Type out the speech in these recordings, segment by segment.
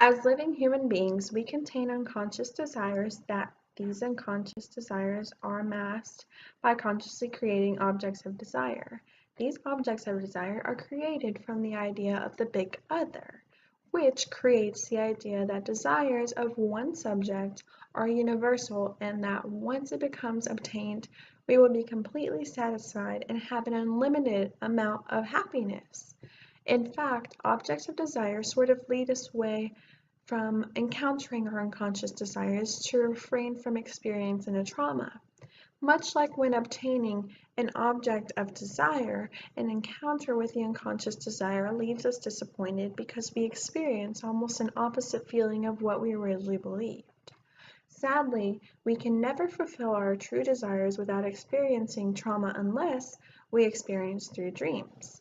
As living human beings, we contain unconscious desires that these unconscious desires are masked by consciously creating objects of desire. These objects of desire are created from the idea of the big other, which creates the idea that desires of one subject are universal and that once it becomes obtained, we will be completely satisfied and have an unlimited amount of happiness. In fact, objects of desire sort of lead us away from encountering our unconscious desires to refrain from experiencing a trauma. Much like when obtaining an object of desire, an encounter with the unconscious desire leaves us disappointed because we experience almost an opposite feeling of what we originally believed. Sadly, we can never fulfill our true desires without experiencing trauma unless we experience through dreams.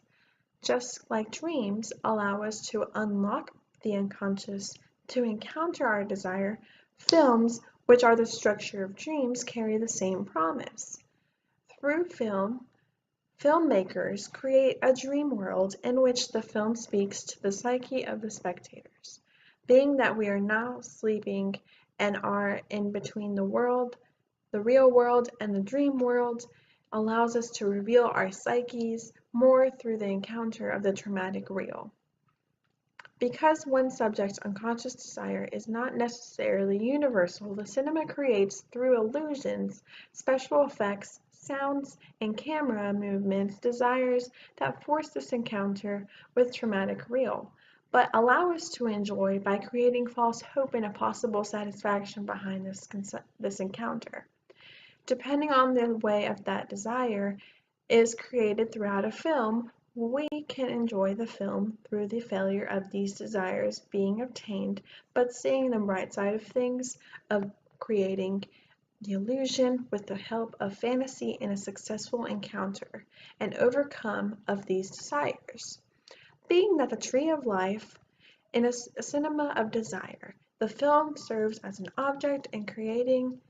Just like dreams allow us to unlock the unconscious to encounter our desire, films, which are the structure of dreams, carry the same promise. Through film, filmmakers create a dream world in which the film speaks to the psyche of the spectators. Being that we are now sleeping and are in between the real world, and the dream world, allows us to reveal our psyches more through the encounter of the traumatic real. Because one subject's unconscious desire is not necessarily universal, the cinema creates through illusions, special effects, sounds, and camera movements desires that force this encounter with traumatic real, but allow us to enjoy by creating false hope and a possible satisfaction behind this encounter. Depending on the way of that desire is created throughout a film, we can enjoy the film through the failure of these desires being obtained, but seeing the bright side of things, of creating the illusion with the help of fantasy in a successful encounter, and overcome of these desires. Being that the tree of life in a cinema of desire, the film serves as an object in creating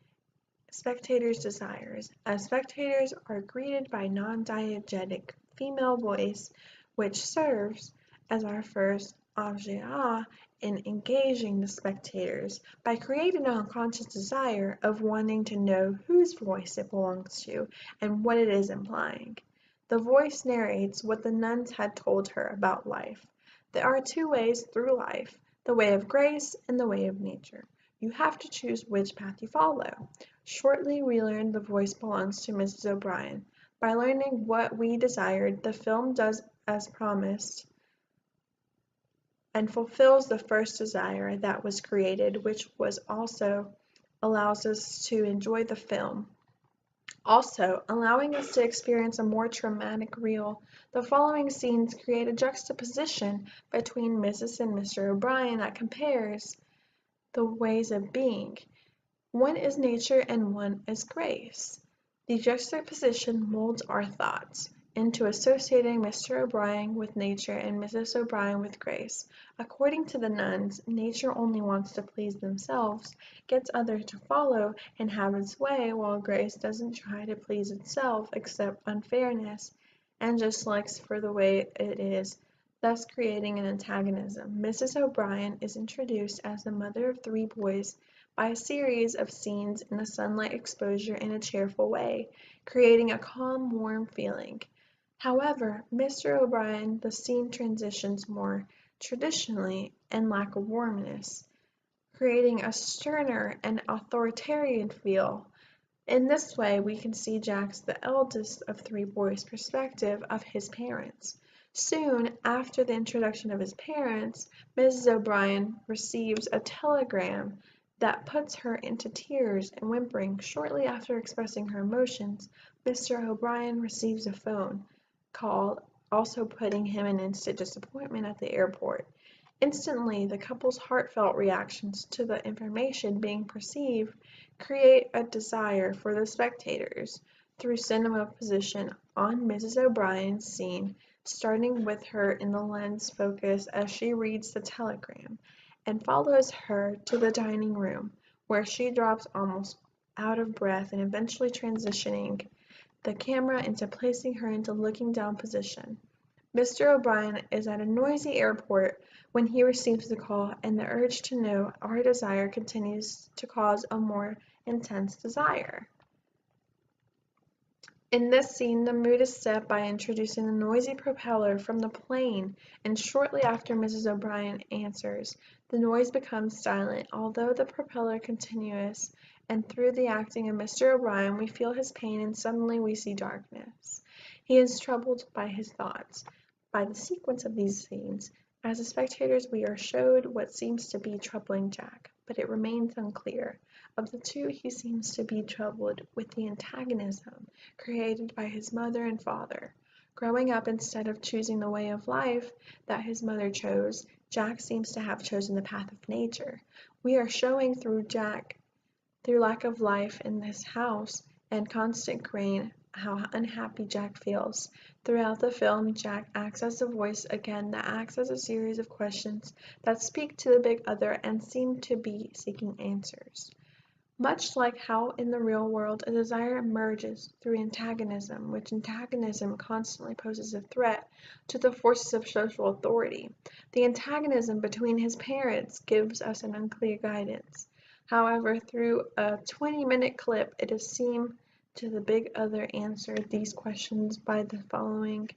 spectators' desires, as spectators are greeted by non-diegetic female voice, which serves as our first objet in engaging the spectators by creating an unconscious desire of wanting to know whose voice it belongs to and what it is implying. The voice narrates what the nuns had told her about life. There are two ways through life, the way of grace and the way of nature. You have to choose which path you follow. Shortly we learn the voice belongs to Mrs. O'Brien. By learning what we desired, the film does as promised and fulfills the first desire that was created, which was also allows us to enjoy the film. Also, allowing us to experience a more traumatic reel, the following scenes create a juxtaposition between Mrs. and Mr. O'Brien that compares the ways of being. One is nature and one is grace. The juxtaposition molds our thoughts into associating Mr. O'Brien with nature and Mrs. O'Brien with grace. According to the nuns, nature only wants to please themselves, gets others to follow and have its way, while grace doesn't try to please itself except unfairness and just likes for the way it is, thus creating an antagonism. Mrs. O'Brien is introduced as the mother of three boys by a series of scenes in the sunlight exposure in a cheerful way, creating a calm, warm feeling. However, Mr. O'Brien, the scene transitions more traditionally and lack of warmness, creating a sterner and authoritarian feel. In this way, we can see Jack's, the eldest of three boys, perspective of his parents. Soon after the introduction of his parents, Mrs. O'Brien receives a telegram that puts her into tears and whimpering. Shortly after expressing her emotions, Mr. O'Brien receives a phone call, also putting him in instant disappointment at the airport. Instantly, the couple's heartfelt reactions to the information being perceived create a desire for the spectators through cinema position on Mrs. O'Brien's scene, starting with her in the lens focus as she reads the telegram, and follows her to the dining room, where she drops almost out of breath and eventually transitioning the camera into placing her into looking down position. Mr. O'Brien is at a noisy airport when he receives the call, and the urge to know our desire continues to cause a more intense desire. In this scene, the mood is set by introducing the noisy propeller from the plane, and shortly after Mrs. O'Brien answers, the noise becomes silent, although the propeller continues, and through the acting of Mr. O'Brien, we feel his pain and suddenly we see darkness. He is troubled by his thoughts. By the sequence of these scenes, as the spectators we are showed what seems to be troubling Jack, but it remains unclear. Of the two, he seems to be troubled with the antagonism created by his mother and father. Growing up instead of choosing the way of life that his mother chose, Jack seems to have chosen the path of nature. We are showing through lack of life in this house and constant rain, how unhappy Jack feels. Throughout the film, Jack acts as a voice again that acts as a series of questions that speak to the big other and seem to be seeking answers. Much like how in the real world a desire emerges through antagonism, which antagonism constantly poses a threat to the forces of social authority, the antagonism between his parents gives us an unclear guidance. However, through a 20-minute clip, it is seen to the big other answer these questions by the following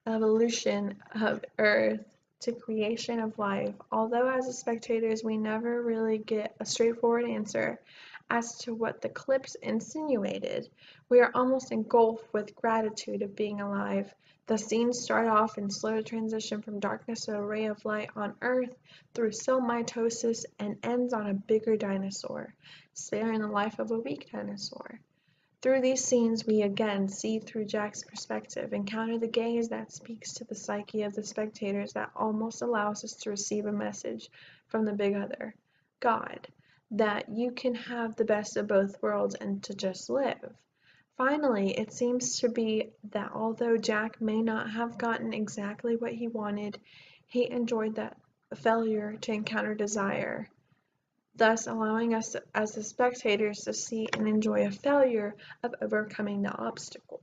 evolution of Earth to creation of life, although as spectators we never really get a straightforward answer as to what the clips insinuated. We are almost engulfed with gratitude of being alive. The scenes start off in slow transition from darkness to a ray of light on Earth through cell mitosis and ends on a bigger dinosaur, sparing the life of a weak dinosaur. Through these scenes we again see through Jack's perspective, encounter the gaze that speaks to the psyche of the spectators that almost allows us to receive a message from the big other, God, that you can have the best of both worlds and to just live. Finally, it seems to be that although Jack may not have gotten exactly what he wanted, he enjoyed that failure to encounter desire, thus allowing us as the spectators to see and enjoy a failure of overcoming the obstacle.